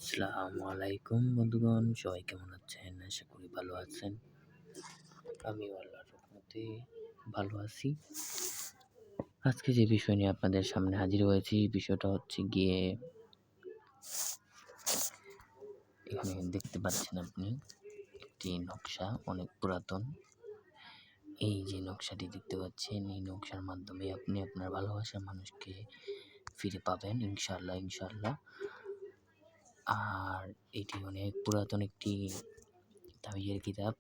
আসসালামু আলাইকুম বন্ধুগণ, সবাই কেমন আছেন? আশা করি ভালো আছেন। আমি আল্লাহর রহমতে ভালো আছি। আজকে যে বিষয় নিয়ে আপনাদের সামনে হাজির হয়েছি, বিষয়টা হচ্ছে গিয়ে এখানে দেখতে পাচ্ছেন আপনি একটি নকশা, অনেক পুরাতন। এই যে নকশাটি দেখতে পাচ্ছেন, এই নকশার মাধ্যমে আপনি আপনার ভালোবাসার মানুষকে ফিরে পাবেন ইনশাআল্লাহ। আর এটি অনেক পুরাতন একটি তাবিজের কিতাব।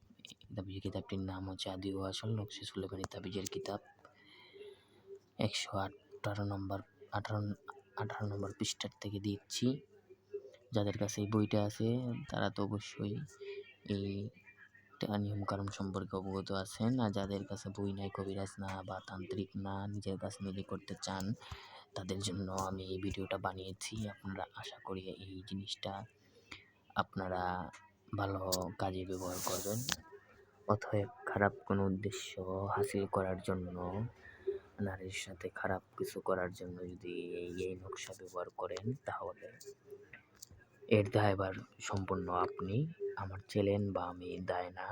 তাবিজের কিতাবটির নাম হচ্ছে আদি ও আসল নকশে সুলেমানি তাবিজের কিতাব। 18 নম্বর পৃষ্ঠার থেকে দিচ্ছি। যাদের কাছে এই বইটা আছে তারা তো অবশ্যই এই নিয়ম কানুন সম্পর্কে অবগত আছেন, আর যাদের কাছে বই নাই, কবিরাজ না বা তান্ত্রিক না, নিজের কাছে নিজে করতে চান, তাদের জন্য আমি এই ভিডিওটা বানিয়েছি। আপনারা আশা করি এই জিনিসটা আপনারা ভালো কাজে ব্যবহার করবেন। অতএব খারাপ কোনো উদ্দেশ্য হাসিল করার জন্য, নারীর সাথে খারাপ কিছু করার জন্য যদি এই নকশা ব্যবহার করেন, তাহলে এর দায়ভার সম্পূর্ণ আপনি আমার ছিলেন বা আমি দায় না।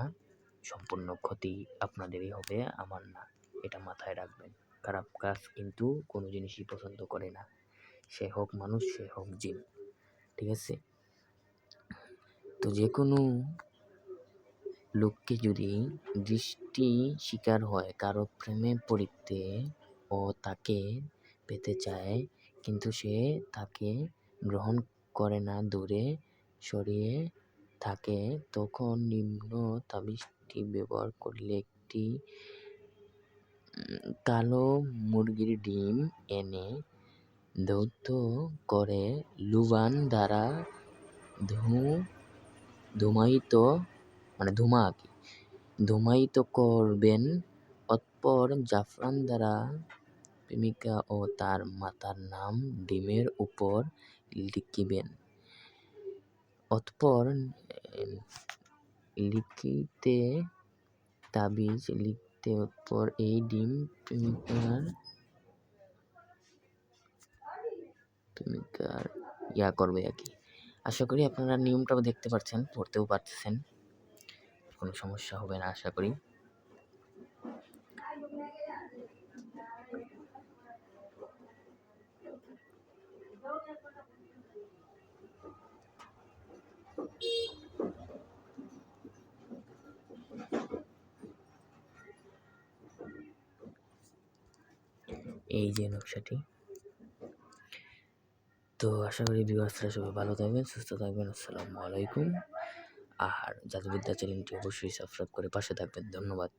সম্পূর্ণ ক্ষতি আপনাদেরই হবে, আমার না। এটা মাথায় রাখবেন। খারাপ কাজ কিন্তু কোনো জিনিসই পছন্দ করে না, সে হোক মানুষ, সে হোক জিন। ঠিক আছে? তো যে কোনো লোককে যদি দৃষ্টি শিকার হয়, কারো প্রেমে পড়িতে ও তাকে পেতে চায়, কিন্তু সে তাকে গ্রহণ করে না, দূরে সরিয়ে থাকে, তখন নিম্ন তাবিজটি ব্যবহার করলে একটি কালো মুরগির ডিম এনে ধৌত করে লুবান দ্বারা ধূমায়িত করবেন। অতঃপর জাফরান দ্বারা প্রেমিকা ও তার মাতার নাম ডিমের উপর লিখিবেন। অতঃপর অতঃপর এই ডিম প্রেমিকার করবে আর কি। আশা করি আপনারা নিয়মটা দেখতে পাচ্ছেন, পড়তেও পারতেছেন, কোনো সমস্যা হবে না আশা করি। এই যে নকশাটি। তো আশা করি ভিউয়ার্সরা সবাই ভালো থাকবেন, সুস্থ থাকবেন। আসসালামু আলাইকুম। আর জাদুবিদ্যা চ্যানেলটি অবশ্যই সাবস্ক্রাইব করে পাশে থাকবেন। ধন্যবাদ।